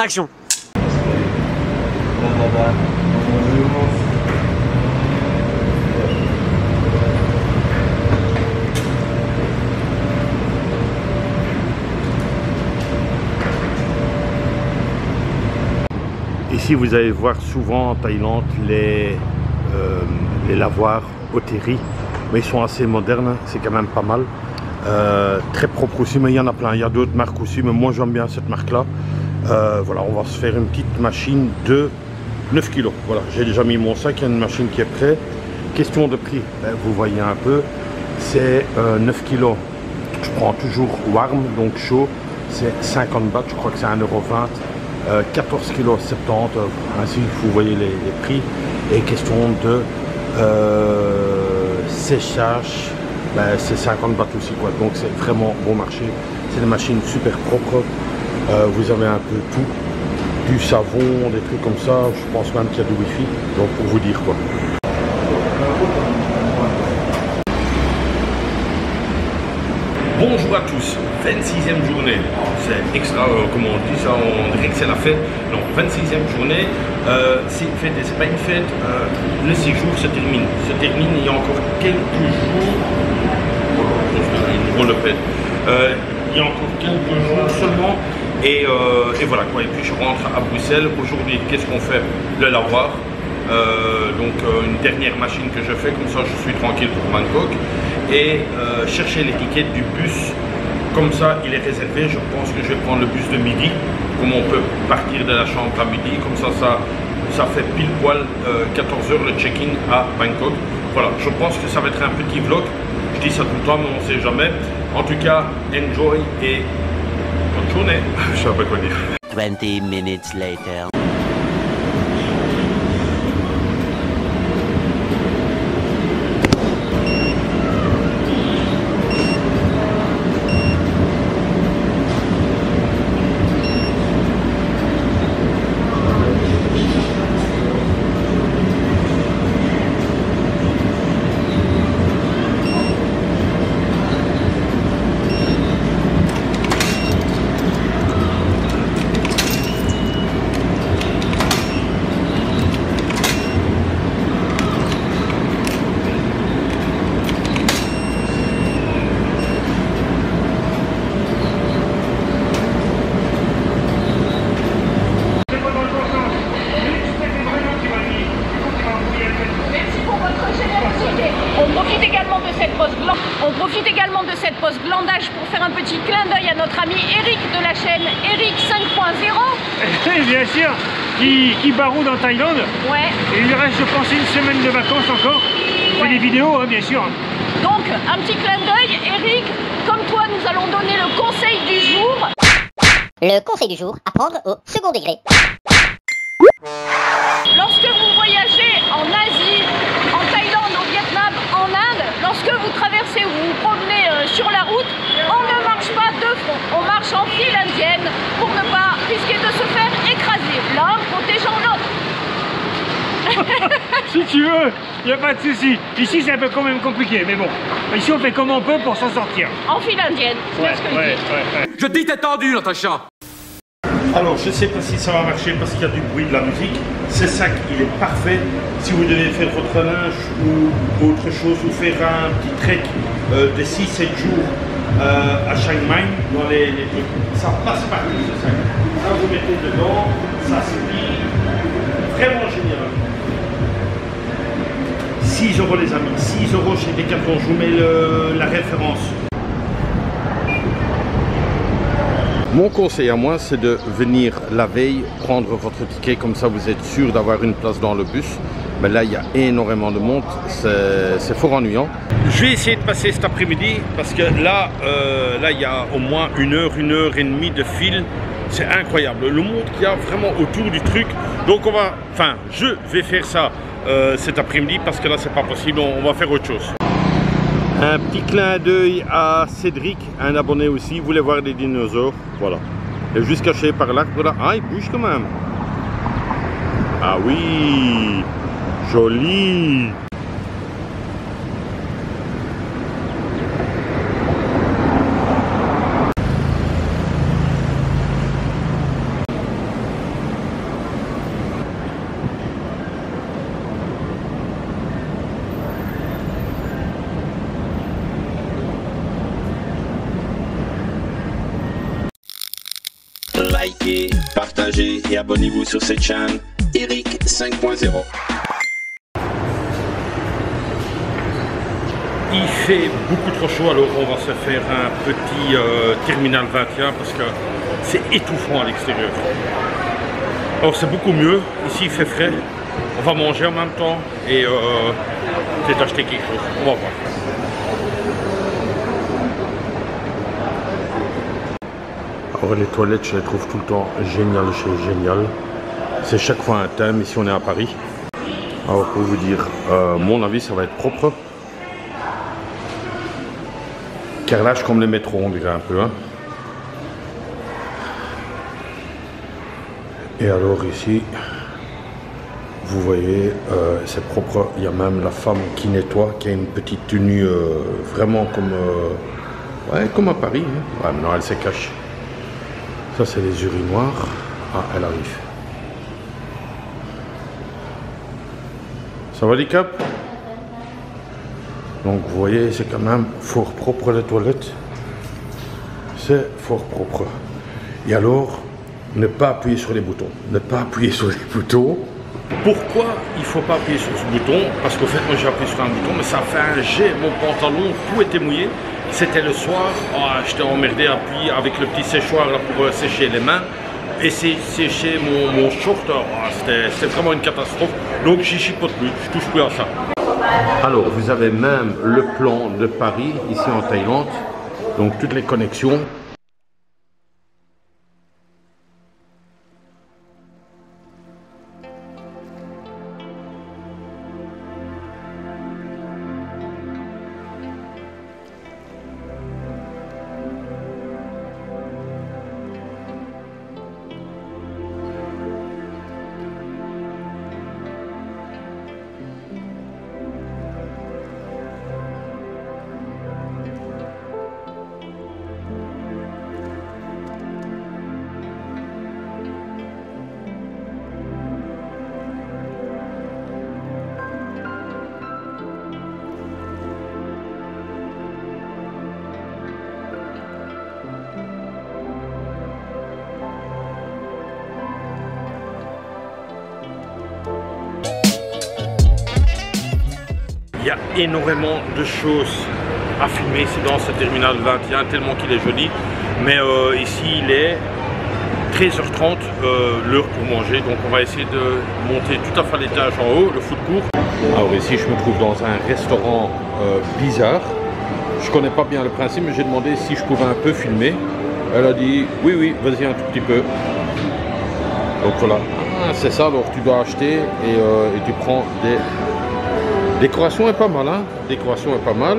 Action. Ici, vous allez voir souvent en Thaïlande les lavoirs Otheri, mais ils sont assez modernes, c'est quand même pas mal. Très propre aussi, mais il y en a plein, il y a d'autres marques aussi, mais moi j'aime bien cette marque-là. Voilà, on va se faire une petite machine de 9 kg. Voilà, j'ai déjà mis mon sac, il y a une machine qui est prête. Question de prix, ben, vous voyez un peu, c'est 9 kg. Je prends toujours warm, donc chaud, c'est 50 bahts, je crois que c'est 1,20 €. 14 kg 70, ainsi vous voyez les prix. Et question de séchage, ben, c'est 50 bahts aussi quoi. Donc c'est vraiment bon marché. C'est des machines super propres. Vous avez un peu tout, du savon, des trucs comme ça. Je pense même qu'il y a du wifi. Donc pour vous dire quoi. Bonjour à tous, 26e journée, c'est extra, comment on dit ça, on dirait que c'est la fête, non, 26e journée, c'est une fête et c'est pas une fête, le séjour se termine, il y a encore quelques jours, on le fait, il y a encore quelques jours seulement, et voilà quoi, et puis je rentre à Bruxelles, aujourd'hui qu'est-ce qu'on fait? Le lavoir. Donc une dernière machine que je fais, comme ça je suis tranquille pour Bangkok, et chercher l'étiquette du bus, comme ça il est réservé. Je pense que je vais prendre le bus de midi, comme on peut partir de la chambre à midi, comme ça fait pile poil 14 h le check-in à Bangkok. Voilà, je pense que ça va être un petit vlog, je dis ça tout le temps mais on ne sait jamais. En tout cas, enjoy et bonne journée. Je sais pas quoi dire. 20 minutes later. On profite également de cette pause glandage pour faire un petit clin d'œil à notre ami Eric de la chaîne Eric 5.0. Bien sûr, qui baroude en Thaïlande. Ouais. Et il lui reste, je pense, une semaine de vacances encore. Il fait des vidéos, hein, bien sûr. Donc, un petit clin d'œil, Eric, comme toi, nous allons donner le conseil du jour. Le conseil du jour, apprendre au second degré. Lorsque vous voyagez en Asie, en Thaïlande, au Vietnam, en Inde, lorsque vous traversez ou vous vous promenez sur la route, on ne marche pas de front, on marche en file indienne pour ne pas risquer de se faire écraser, l'un protégeant l'autre. Si tu veux, il n'y a pas de souci. Ici c'est un peu quand même compliqué, mais bon. Ici on fait comme on peut pour s'en sortir. En file indienne, c'est Ouais, ce que je dis. Je dis t'es tendu, Natacha. Alors je ne sais pas si ça va marcher parce qu'il y a du bruit de la musique. Ce sac il est parfait si vous devez faire votre linge ou autre chose, ou faire un petit trek de 6-7 jours à Chiang Mai dans les trucs. Ça passe partout ce sac. Ça vous mettez dedans, ça se plie. Vraiment génial. 6 € les amis, 6 € chez Decathlon, je vous mets la référence. Mon conseil à moi, c'est de venir la veille, prendre votre ticket, comme ça vous êtes sûr d'avoir une place dans le bus. Mais là, il y a énormément de monde, c'est fort ennuyant. Je vais essayer de passer cet après-midi, parce que là, il y a au moins 1 heure, 1 heure et demie de fil. C'est incroyable, le monde qu'il y a vraiment autour du truc. Donc je vais faire ça cet après-midi, parce que là, c'est pas possible, on va faire autre chose. Un petit clin d'œil à Cédric, un abonné aussi, il voulait voir des dinosaures, voilà. Et juste caché par l'arbre là, ah il bouge quand même. Ah oui, joli. partagez et abonnez-vous sur cette chaîne. Eric 5.0. Il fait beaucoup trop chaud, alors on va se faire un petit terminal 21 parce que c'est étouffant à l'extérieur. Alors c'est beaucoup mieux, ici il fait frais, on va manger en même temps et peut-être acheter quelque chose, on va voir. Alors les toilettes, je les trouve tout le temps géniales chez Génial. C'est chaque fois un thème, ici on est à Paris. Alors pour vous dire, mon avis ça va être propre. Carrelage comme les métros, on dirait un peu. Hein. Et alors ici, vous voyez, c'est propre. Il y a même la femme qui nettoie, qui a une petite tenue vraiment comme, ouais, comme à Paris. Hein. Ouais, maintenant elle se cache. Ça c'est les urinoirs. Ah, elle arrive. Ça va les caps? Donc vous voyez, c'est quand même fort propre les toilettes. C'est fort propre. Et alors, ne pas appuyer sur les boutons. Ne pas appuyer sur les boutons. Pourquoi il ne faut pas appuyer sur ce bouton? Parce qu'au fait, moi j'ai appuyé sur un bouton, mais ça a fait un jet. Mon pantalon, tout était mouillé. C'était le soir. Oh, j'étais emmerdé à appuyer avec le petit séchoir là, pour sécher les mains. Et c'est sécher mon short. Oh, c'était vraiment une catastrophe. Donc j'y chipote plus. Je touche plus à ça. Alors, vous avez même le plan de Paris, ici en Thaïlande, donc toutes les connexions. Il y a énormément de choses à filmer ici dans ce terminal 21, tellement qu'il est joli. Mais ici, il est 13h30, l'heure pour manger. Donc on va essayer de monter tout à fait à l'étage en haut, le food court. Alors ici, je me trouve dans un restaurant bizarre. Je connais pas bien le principe, mais j'ai demandé si je pouvais un peu filmer. Elle a dit, oui, oui, vas-y un tout petit peu. Donc voilà, c'est ça, alors tu dois acheter et tu prends des... Décoration est pas mal, hein. Décoration est pas mal.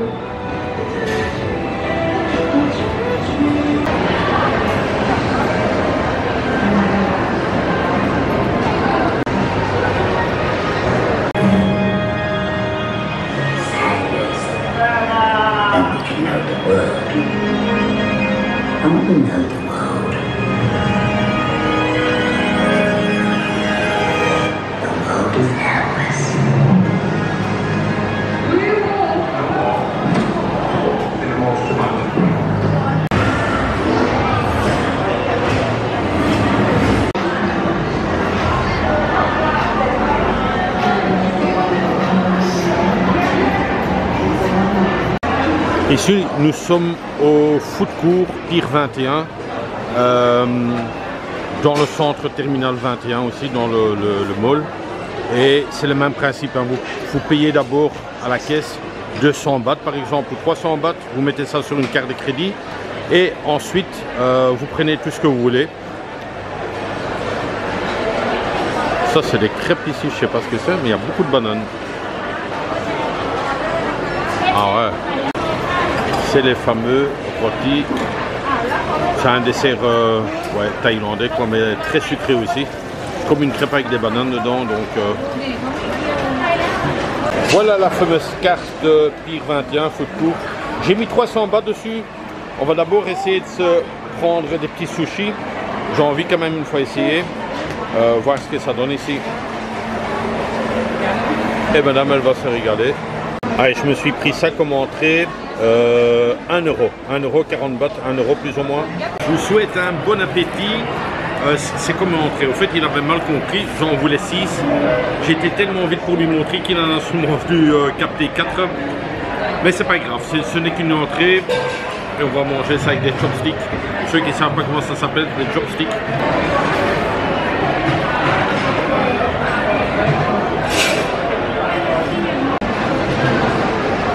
Ici, nous sommes au food court Pier 21, dans le centre terminal 21 aussi, dans le mall. Et c'est le même principe, hein. Vous payez d'abord à la caisse 200 bahts par exemple, ou 300 bahts, vous mettez ça sur une carte de crédit. Et ensuite, vous prenez tout ce que vous voulez. Ça, c'est des crêpes ici, je sais pas ce que c'est, mais il y a beaucoup de bananes. Ah ouais. C'est les fameux rôtis. C'est un dessert ouais, thaïlandais, quoi, mais très sucré aussi. Comme une crêpe avec des bananes dedans. Donc, voilà la fameuse carte de Pier 21 food court. J'ai mis 300 bahts dessus. On va d'abord essayer de se prendre des petits sushis. J'ai envie quand même une fois essayer. Voir ce que ça donne ici. Et madame, elle va se régaler. Allez, je me suis pris ça comme entrée. 1 euro, 40 bahts, 1 euro plus ou moins. Je vous souhaite un bon appétit c'est comme une entrée. Au fait, il avait mal compris, j'en voulais 6. J'étais tellement vite pour lui montrer qu'il en a seulement dû capter 4. Mais c'est pas grave, ce n'est qu'une entrée. Et on va manger ça avec des chopsticks. Ceux qui ne savent pas comment ça s'appelle, des chopsticks.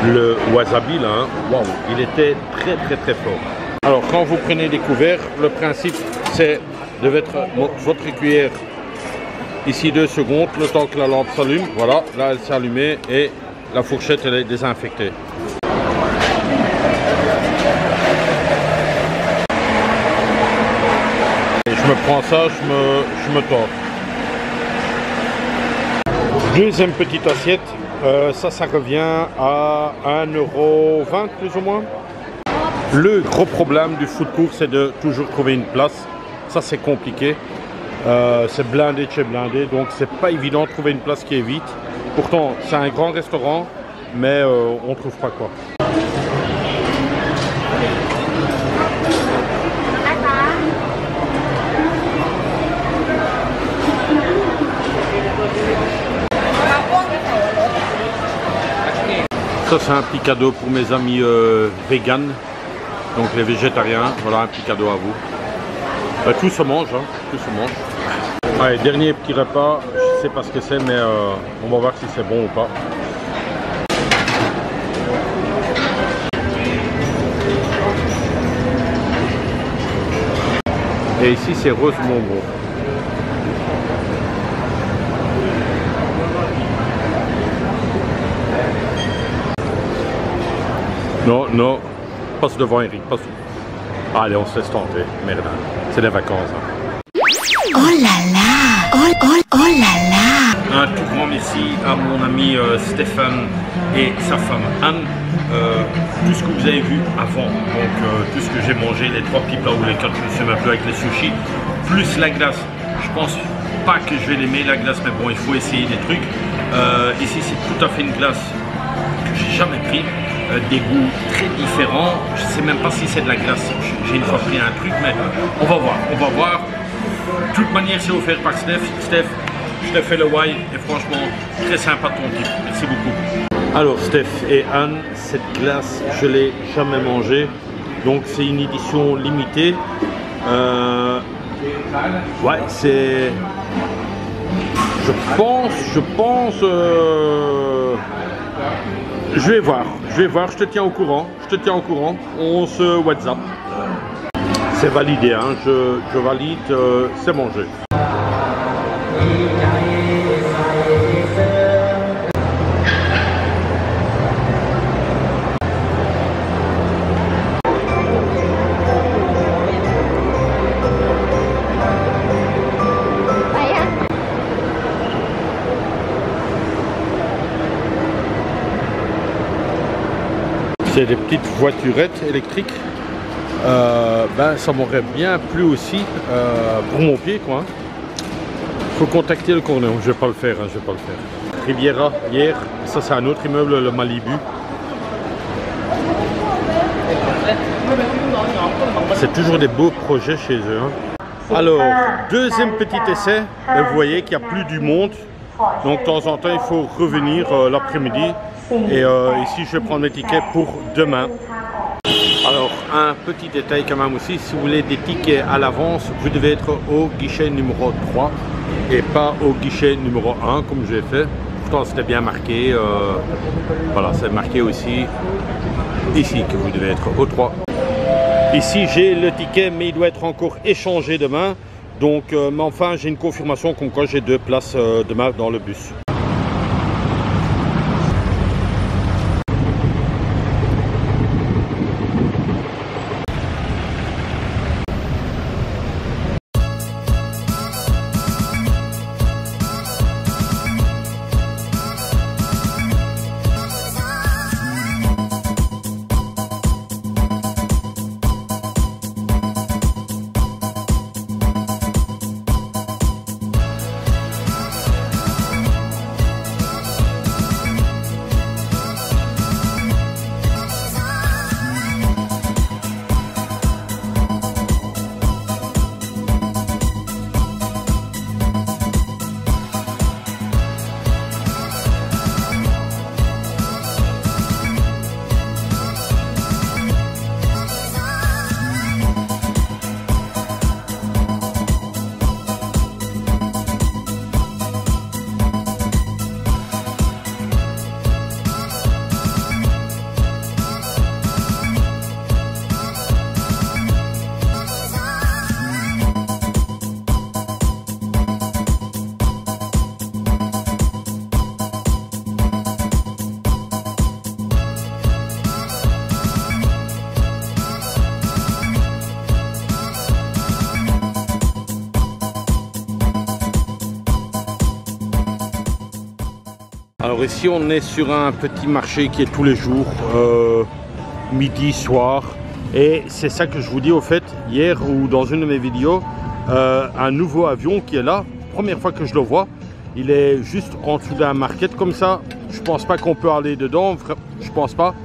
Le wasabi là, waouh, il était très fort. Alors quand vous prenez des couverts, le principe c'est de mettre votre cuillère ici 2 secondes, le temps que la lampe s'allume. Voilà, là elle s'est allumée et la fourchette elle est désinfectée. Et je me prends ça, je me tente. Deuxième petite assiette. Ça revient à 1,20 € plus ou moins. Le gros problème du food court, c'est de toujours trouver une place. Ça, c'est compliqué. C'est blindé de chez blindé, donc c'est pas évident de trouver une place qui est vite. Pourtant, c'est un grand restaurant, mais on trouve pas quoi. Ça c'est un petit cadeau pour mes amis véganes, donc les végétariens. Voilà un petit cadeau à vous. Tout se mange, hein, tout se mange. Allez, dernier petit repas, je sais pas ce que c'est, mais on va voir si c'est bon ou pas. Et ici c'est rose bonbon. Non, non, passe devant Eric, passe. Allez, on se laisse tenter, merde, c'est des vacances. Hein. Oh là là, oh là là. Un tout grand merci à mon ami Stéphane et sa femme Anne. Tout ce que vous avez vu avant, donc tout ce que j'ai mangé, les 3 petits plats ou les 4, je me suis même plus avec les sushis, plus la glace. Je pense pas que je vais l'aimer la glace, mais bon, il faut essayer des trucs. Ici, c'est tout à fait une glace que j'ai jamais pris. Des goûts très différents. Je ne sais même pas si c'est de la glace. J'ai une fois pris un truc, mais on va voir. On va voir. De toute manière, c'est offert par Steph. Steph, je te fais le why et franchement, très sympa ton type. Merci beaucoup. Alors, Steph et Anne, cette glace, je ne l'ai jamais mangée. Donc, c'est une édition limitée. Ouais, c'est... Je pense... Je vais voir, je te tiens au courant, on se WhatsApp. C'est validé, hein, je valide, c'est mangé. C'est des petites voiturettes électriques. Ben, ça m'aurait bien plu aussi pour mon pied, quoi. Faut contacter le Cornéon. Je vais pas le faire, hein, je vais pas le faire. Riviera hier, ça c'est un autre immeuble, le Malibu. C'est toujours des beaux projets chez eux. Hein. Alors, deuxième petit essai. Ben, vous voyez qu'il n'y a plus du monde. Donc de temps en temps, il faut revenir l'après-midi. Et ici, je vais prendre mes tickets pour demain. Alors, un petit détail quand même aussi, si vous voulez des tickets à l'avance, vous devez être au guichet numéro 3 et pas au guichet numéro 1 comme j'ai fait. Pourtant, c'était bien marqué. Voilà, c'est marqué aussi ici que vous devez être au 3. Ici, j'ai le ticket, mais il doit être encore échangé demain. Donc, mais enfin, j'ai une confirmation comme quoi j'ai 2 places demain dans le bus. Alors ici on est sur un petit marché qui est tous les jours, midi, soir. Et c'est ça que je vous dis au fait, hier ou dans une de mes vidéos, un nouveau avion qui est là, première fois que je le vois, il est juste en dessous d'un market comme ça. Je pense pas qu'on peut aller dedans, je pense pas,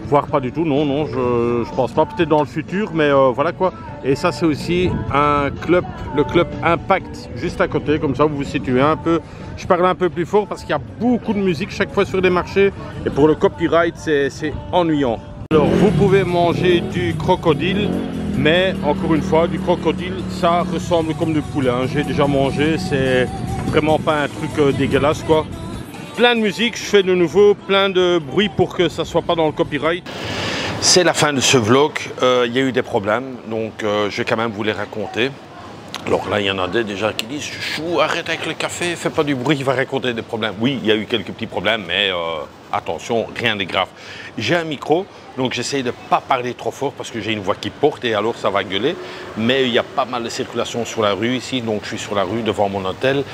voire pas du tout, non, je pense pas, peut-être dans le futur, mais voilà quoi. Et ça c'est aussi un club, le club Impact, juste à côté, comme ça vous vous situez un peu. Je parle un peu plus fort parce qu'il y a beaucoup de musique chaque fois sur des marchés, et pour le copyright c'est ennuyant. Alors vous pouvez manger du crocodile, mais encore une fois, du crocodile, ça ressemble comme du poulet, hein. J'ai déjà mangé, c'est vraiment pas un truc dégueulasse quoi. Plein de musique, je fais de nouveau plein de bruit pour que ça soit pas dans le copyright. C'est la fin de ce vlog, il y a eu des problèmes, donc je vais quand même vous les raconter. Alors là, il y en a déjà qui disent « Chou, arrête avec le café, fais pas du bruit, il va raconter des problèmes. » Oui, il y a eu quelques petits problèmes, mais attention, rien de grave. J'ai un micro, donc j'essaye de ne pas parler trop fort parce que j'ai une voix qui porte et alors ça va gueuler. Mais il y a pas mal de circulation sur la rue ici, donc je suis sur la rue devant mon hôtel.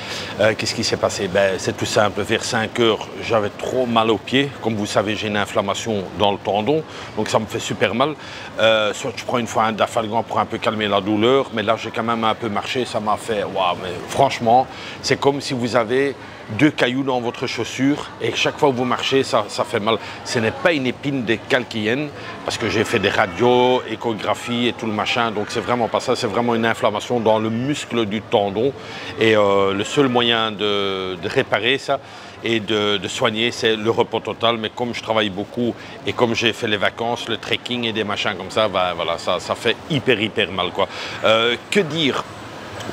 Qu'est-ce qui s'est passé? C'est tout simple, vers 5 heures, j'avais trop mal aux pieds. Comme vous savez, j'ai une inflammation dans le tendon, donc ça me fait super mal. Soit je prends une fois un Dafalgan pour un peu calmer la douleur, mais là j'ai quand même un peu marché, ça m'a fait waouh, mais franchement, c'est comme si vous avez 2 cailloux dans votre chaussure et chaque fois que vous marchez, ça fait mal. Ce n'est pas une épine de calcayenne parce que j'ai fait des radios, échographies et tout le machin, donc c'est vraiment pas ça, c'est vraiment une inflammation dans le muscle du tendon et le seul moyen de réparer ça et de soigner, c'est le repos total. Mais comme je travaille beaucoup et comme j'ai fait les vacances, le trekking et des machins comme ça, voilà, ça fait hyper mal quoi. Que dire?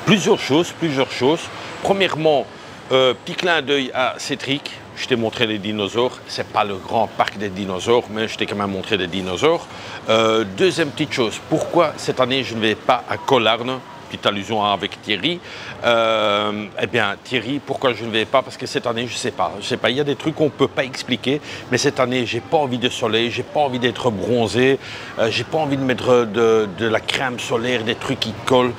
Plusieurs choses. Premièrement, petit clin d'œil à Cédric, je t'ai montré les dinosaures, c'est pas le grand parc des dinosaures, mais je t'ai quand même montré des dinosaures. Deuxième petite chose, pourquoi cette année je ne vais pas à Collarne? Petite allusion avec Thierry. Eh bien Thierry, pourquoi je ne vais pas? Parce que cette année, je sais pas, il y a des trucs qu'on ne peut pas expliquer, mais cette année, j'ai pas envie de soleil, j'ai pas envie d'être bronzé, j'ai pas envie de mettre de la crème solaire, des trucs qui collent.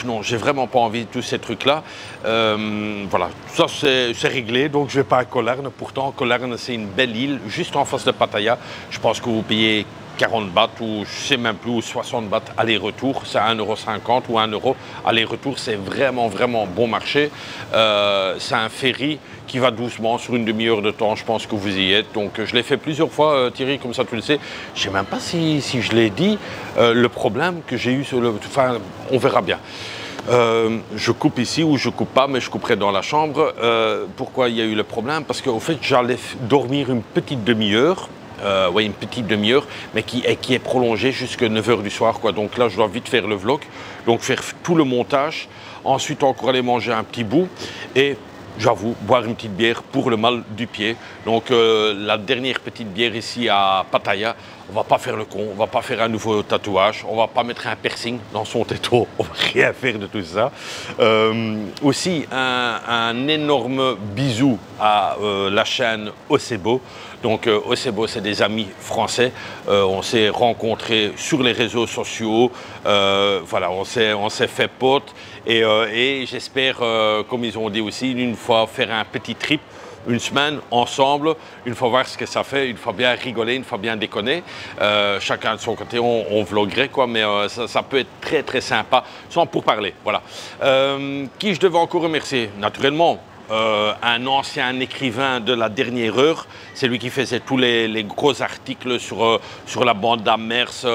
Non, j'ai vraiment pas envie de tous ces trucs-là. Voilà, ça c'est réglé, donc je vais pas à Collarne. Pourtant, Collarne, c'est une belle île, juste en face de Pattaya. Je pense que vous payez 40 bahts ou je sais même plus, ou 60 bahts aller-retour, c'est 1,50 € ou 1 € aller-retour, c'est vraiment bon marché. C'est un ferry qui va doucement sur une demi-heure de temps, je pense que vous y êtes. Donc je l'ai fait plusieurs fois, Thierry, comme ça tu le sais. Je ne sais même pas si je l'ai dit, le problème que j'ai eu sur le... Enfin, on verra bien. Je coupe ici ou je coupe pas, mais je couperai dans la chambre. Pourquoi il y a eu le problème? Parce qu'au fait, j'allais dormir une petite demi-heure. Ouais, une petite demi-heure, mais qui est prolongée jusqu'à 9 h du soir, quoi. Donc là, je dois vite faire le vlog, donc faire tout le montage, ensuite encore aller manger un petit bout et j'avoue, boire une petite bière pour le mal du pied. Donc la dernière petite bière ici à Pattaya, on va pas faire le con, on va pas faire un nouveau tatouage, on va pas mettre un piercing dans son téton, on va rien faire de tout ça. Aussi un énorme bisou à la chaîne Ocebo. Donc Ocebo, c'est des amis français, on s'est rencontrés sur les réseaux sociaux, voilà, on s'est fait potes et j'espère, comme ils ont dit aussi, une fois faire un petit trip, une semaine ensemble, une fois voir ce que ça fait, une fois bien rigoler, une fois bien déconner. Chacun de son côté, on vloguerait quoi, mais ça peut être très sympa, sans pourparler, voilà. Qui je devais encore remercier? Naturellement, un ancien écrivain de la dernière heure, c'est lui qui faisait tous les gros articles sur la bande d'Amers,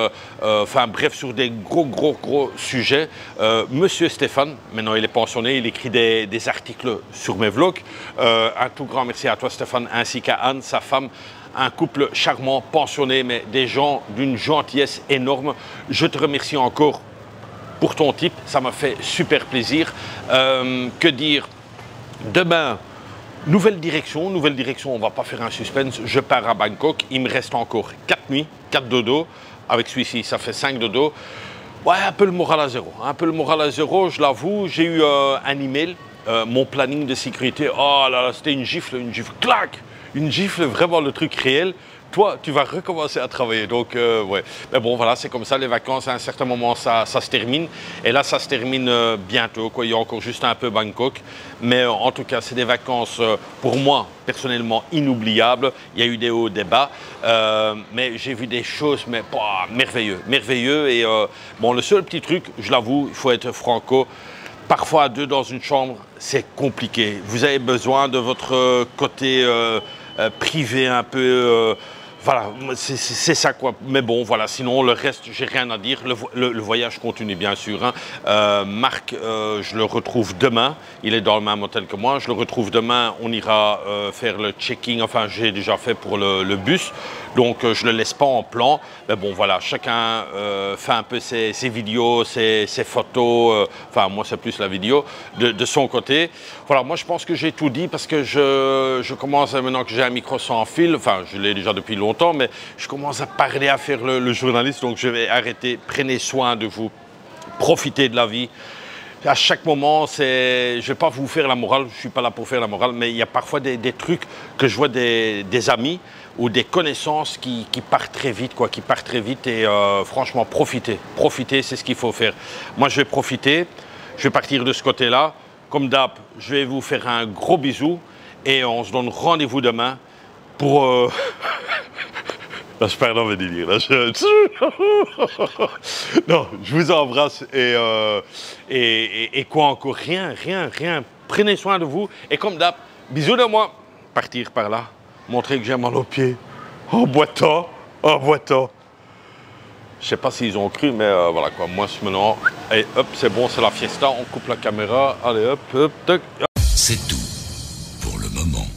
enfin bref, sur des gros sujets. Monsieur Stéphane, maintenant il est pensionné, il écrit des articles sur mes vlogs. Un tout grand merci à toi Stéphane, ainsi qu'à Anne, sa femme. Un couple charmant, pensionné, mais des gens d'une gentillesse énorme. Je te remercie encore pour ton tip, ça m'a fait super plaisir. Que dire? Demain, nouvelle direction, on ne va pas faire un suspense, je pars à Bangkok, il me reste encore 4 nuits, 4 dodos, avec celui-ci ça fait 5 dodos. Ouais, un peu le moral à zéro, je l'avoue. J'ai eu un email, mon planning de sécurité, oh là là, c'était une gifle, clac, une gifle, vraiment le truc réel. toi, tu vas recommencer à travailler. Donc, ouais. Mais bon, voilà, c'est comme ça. Les vacances, à un certain moment, ça se termine. Et là, ça se termine bientôt, quoi. Il y a encore juste un peu Bangkok. Mais en tout cas, c'est des vacances, pour moi, personnellement, inoubliables. Il y a eu des hauts, des bas. Mais j'ai vu des choses, mais merveilleux. Merveilleux. Et bon, le seul petit truc, je l'avoue, il faut être franco. Parfois, à deux dans une chambre, c'est compliqué. Vous avez besoin de votre côté privé un peu. Voilà, c'est ça quoi. Mais bon, voilà, sinon le reste, j'ai rien à dire. Le voyage continue bien sûr. Hein. Marc, je le retrouve demain. Il est dans le même hôtel que moi. Je le retrouve demain. On ira faire le checking. Enfin, j'ai déjà fait pour le bus. Donc, je ne le laisse pas en plan. Mais bon, voilà, chacun fait un peu ses vidéos, ses photos. Enfin, moi, c'est plus la vidéo de son côté. Voilà, moi, je pense que j'ai tout dit parce que je commence, maintenant que j'ai un micro sans fil, enfin, je l'ai déjà depuis longtemps, mais je commence à parler, à faire le journaliste. Donc, je vais arrêter. Prenez soin de vous. Profitez de la vie. À chaque moment, je ne vais pas vous faire la morale, je ne suis pas là pour faire la morale, mais il y a parfois des trucs que je vois des amis ou des connaissances qui partent très vite, quoi, qui partent très vite et franchement, profitez. Profitez, c'est ce qu'il faut faire. Moi, je vais profiter, je vais partir de ce côté-là. Comme d'hab, je vais vous faire un gros bisou et on se donne rendez-vous demain pour... Là, je perds dans mes délires. Là, non, je vous embrasse et quoi encore? Rien. Prenez soin de vous. Et comme d'hab, bisous de moi. Partir par là, montrer que j'ai mal aux pieds. En boitant. Je sais pas s'ils ont cru, mais voilà quoi. Moi, maintenant, et hop, c'est bon, c'est la fiesta. On coupe la caméra. Allez, hop, tac. C'est tout pour le moment.